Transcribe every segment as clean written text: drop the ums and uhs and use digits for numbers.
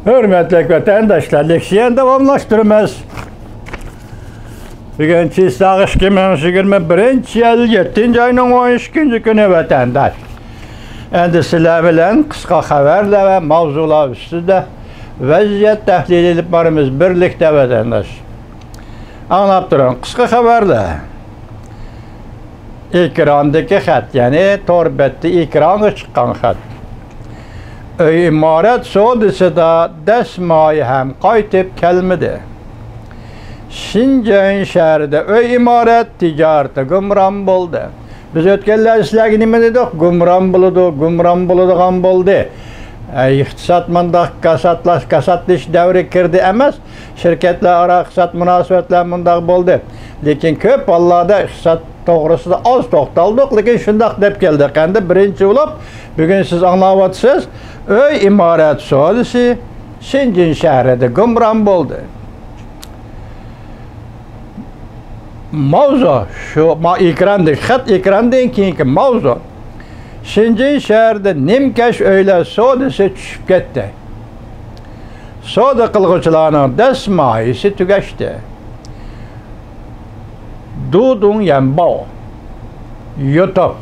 Hürmetli vatandaşlar, leksiyen davamlaştırmaz. Bugün Çiğsağış 2021 yıl 7. ayının 12. günü vatandaş. Endi sizler bilen kısa haberler ve mavzular üstünde vaziyet tahlil edip barımız birlikte vatandaş. Anlap durun, kısa haberler. Ekrandaki xat, yani torbette ekrana çıkan xat. Öy imaret sodasida desmayı hem qaytib kelmedi. Şinjan şehrida öy imaret ticareti gumran buldu. Biz ötkenler sizlerge nime dedik? Gumran buluduğun buldu. İqtisat mındaq kasatlaş devri kirdi emas. Şirketler ara iqtisat münasebetler mındaq buldu. Lekin köp vallada iqtisat to'g'risida az to'xtaldik, lekin shundoq deb keldik. Endi birinchi bo'lib, bugun siz anglayapsiz, öy imorat sodasi Şinjan shahrida gumron bo'ldi. Mavzu shu ekrandan keyingi mavzu. Şinjan shahrida nimkash uylar sodasi tushib ketdi. Soda qilg'uvchilarning dastmoyisi tugashdi. Dudun Yanbao YouTube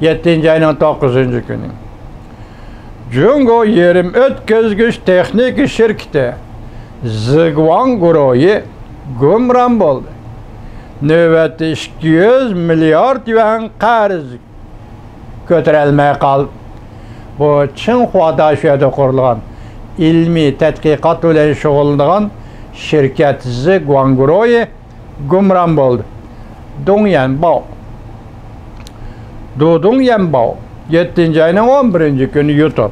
7. ayının 9. günü. Jungo yerim ötközgüç texnik şirketi Ziguang guruhi gumron bo'ldi. Növbetde 200 milyard yuan qarz ko'tarilmay qoldi. Bu Çinhuada şehirde kurulan ilmi tadqiqot bilan shug'ullangan şirket Ziguang guruhi gumron bo'ldi. Dudun Yanbao 7. ayının 11. günü YouTube.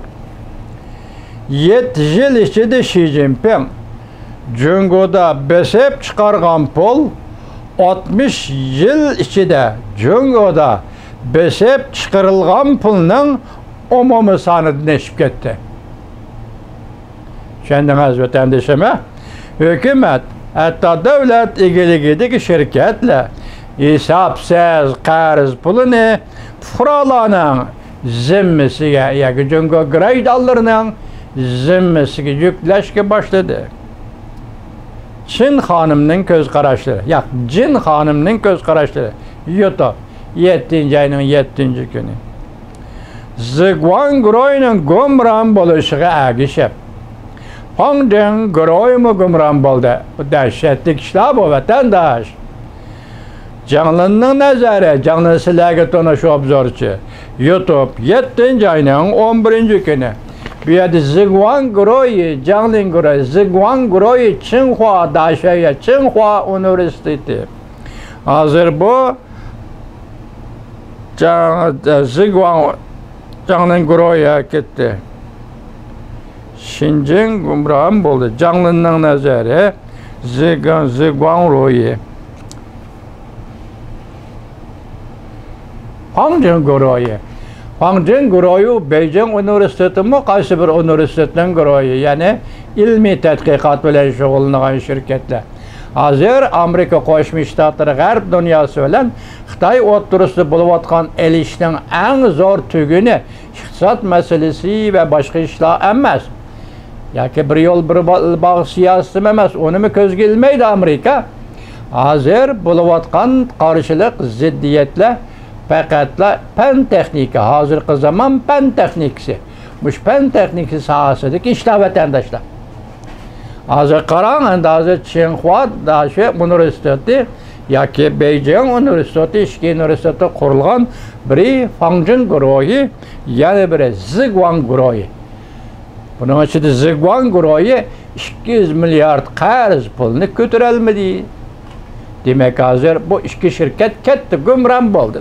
7 yıl içinde Xi Jinping Jungo'da besep çıkargan pul 60 yıl içinde Jungo'da besep çıkarılgan pulunun umumi sanı neşip gitti. Kendiniz vatandaşıma hükümet hatta devlet ilgiligideki şirketle hesapsız qarz pulunu fuqarolarning zimmasiga yoki Jungo graydarlarning zimmasiga yuklashga boshladi. Chin xonimning ko'z qarashlari, yo'q, Jin xonimning ko'z qarashlari. YouTube 7. ayının 7. günü. Ziguang guruhining gumron bo'lishiga agishib Hongdeng guruhi gumron bo'ldi. Bu dahshatli ishlar bu vatandosh. Canlının nazarı, canlı silahı tanışı obzorçu. YouTube 7. ayının 11. günü. Bir yerde Ziguang guruhi, canlı guruhi, Ziguang guruhi Çinhua daşaya, Çinhua Üniversitesi. Hazır bu Ziguang canlı guruhi'ye gitti. Şinjan gumron oldu. Canlının nazarı Ziguang guruhi. Hongdeng guruhi Beijing Üniversitesi mi? Qaysi bir üniversitenin guruhi, yani ilmi tadqiqot bilan shug'ullangan şirketler. Hazır Amerika Qo'shma Shtatlari G'arb dunyosi bilan Xitoy o'rtasida bo'layotgan elishning eng zo'r tuguni iqtisod masalasi va boshqa ishlar emas. Yoki bir yo'l bir bog' siyosati emas, uni mi ko'zga ilmaydi Amerika? Hazır bo'layotgan qarshilik, ziddiyatlar faqatla pen texnika, hozirgi zaman pen texnikasi. Bu pen texnikasi sohasidagi ishlar vatandoshlar. Hozir qarang, endi hozir Çinhua daşı Üniversitesi yoki Beijing Üniversitesi, ikki universitetda qurilgan biri Hongdeng guruhi, yana biri Ziguang guruhi. Bunun ichida Ziguang guruhi 200 milyard qarz pulni ko'tarolmadi. Demak, hozir bu ikki shirkat katta gumron bo'ldi.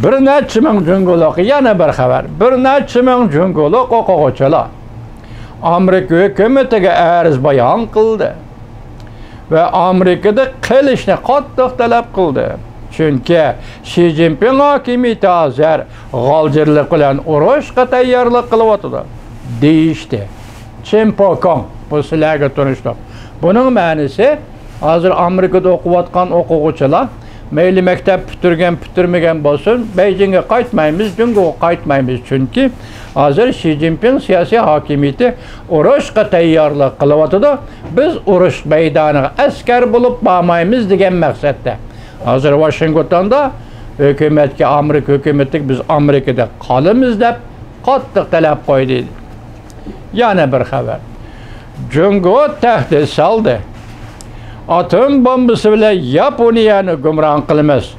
Bir necha ming jungoloq, yana bir xabar. Bir necha ming jungoloq o'quvchilar Amerika hukumatiga arz bayon qildi va Amerikada qilishni qattiq talab qildi. Chunki Xi Jinping hokimiyati hozir g'oljirlik bilan urushga tayyorlik qilyapti deyishdi. Chimpokong bu sizlarga tanishdi. Bunun ma'nosi hozir Amerikada o'qiyotgan o'quvchilar Meyli mektep bitirmegen bolsun, Beijing'e qaytmaymiz, Cungo'ga qaytmaymiz. Çünkü hazır Xi Jinping siyasi hakimiyeti urushqa tayyorlik qilyapti. Biz urush maydoniga askar bulup bağmaymiz degan maqsadda. Hazır Washington'da hükümetke Amerika hükümetlik biz Amerika'da qalamiz deb qattiq talab qo'ydi. Yana bir xabar. Jungo tahdid saldi. Atom bombası bilan Yaponiyani gumron qilamiz.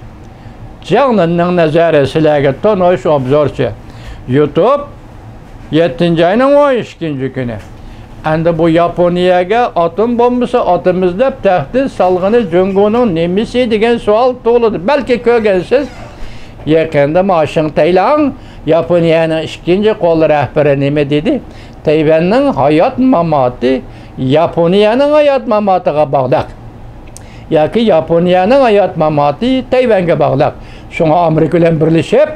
Canının nazarı sizlarga to'nosh obzorchi. YouTube 7 ayning 12 kuni. Endi bu Yaponiyaga atom bombası atamiz deb tahdid salg'ini Jungoning nemisi degan savol tug'iladi. Balki ko'rgansiz, yaqinda Washington Yaponiyaning ikkinchi qo'l rahbari nima dedi? Tayvanning hayot mamoti Yaponiyaning hayot mamotiga bog'liq. Yoki Yaponiyaning hayot mamoti Tayvanga bog'liq. Shunga Amerika bilan birlashib,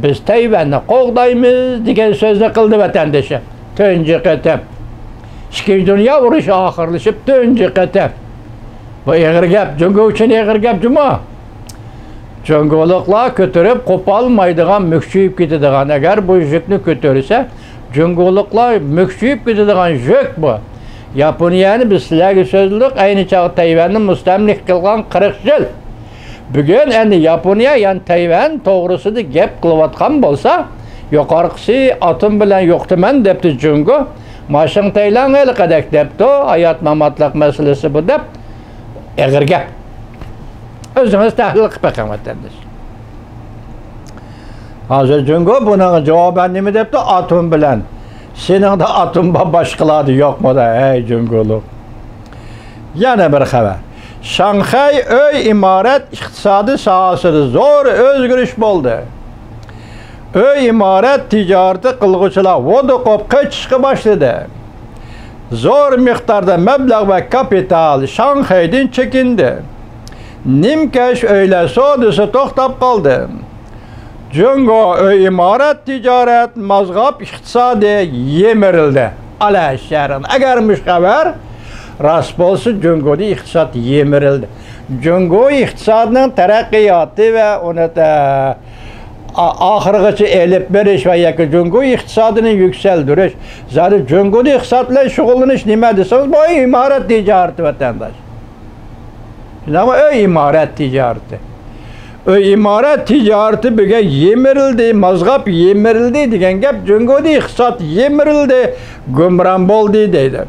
biz Tayvanni qo'g'daymiz degan so'zni qildi vatandoshim. Tunji qatam. Ikkinchi dunyo urushi oxirlashib tunji qatam. Bu eg'ir gap, Jungo uchun eg'ir gap juma. Jungoliklar ko'tarib qo'polmaydigan, mukchiyib ketadigan. Agar bu yukni ko'tarsa, Jungoliklar mukchiyib ketadigan yuk bu. Yaponiyani biz sizlarga so'zliq, ayni chog'da Tayvanni mustamlik qilgan 40 yil. Bugun endi Yaponiya, ya'ni Tayvan to'g'risida gap qilayotgan bo'lsa, yuqorqisi atom bilan yo'qtiman debdi Jungo. Washington elqadak debdi, hayot mamotlik masalasi bu deb eg'ir gap. O'zingiz tahlil qilib baqiring vatandosh. Hozir Jungo bunaqa javoban nima debdi? Atom bilan. Seningda atom boshqalari yo'qmi da, ey Jungoluk. Yana bir xabar. Shanxay uy imorat iqtisodiy sohasida zo'r o'zgarish bo'ldi. Uy imorat tijarati qilg'uvchilar vodokopga chiqishga boshladi. Zo'r miqdorda mablag' va kapital Shanxaydan chekindi. Nimkash uylar savdosi to'xtab qoldi. Jungo uy imorat tijorat mazg'ab iqtisodi yemirildi. Ala sharin. Agar mush xabar rost bo'lsa, Jungoda iqtisod yemirildi. Jungo iqtisodining taraqqiyoti va uni oxirigacha elib berish va yoki Jungo iqtisodini yuksaltirish, zari Jungoda iqtisod bilan shug'ullanish nima desangiz, bu imorat tijorati vatandosh. Nima uy imorat tijorati? Uy imorat tijorati bugun yemirildi, mazg'ab yemirildi degan gap Jungoda iqtisod yemirildi, gumron bo'ldi deydi.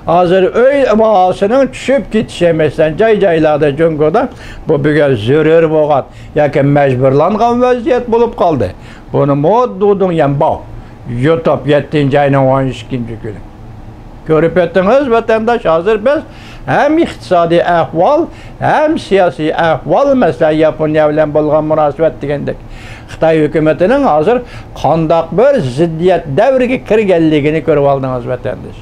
Hazır uy bahosining tushib ketishi emasdan joy-joylarda Jungoda bu bugun zarur bo'lgan yoki majburlangan vaziyat bo'lib qoldi. Buni moddudun ham bor. YouTube 7 ayning 12 kuni. Ko'rib o'tdingiz vatandosh, hozir biz hem iqtisodiy ahvol, hem siyosiy ahvol, masalan Yaponiya bilan bo'lgan munosabat degandek, Xitoy hukumatining hozir qandoq bir ziddiyat davriga kirganligini ko'rib oldingiz vatandosh.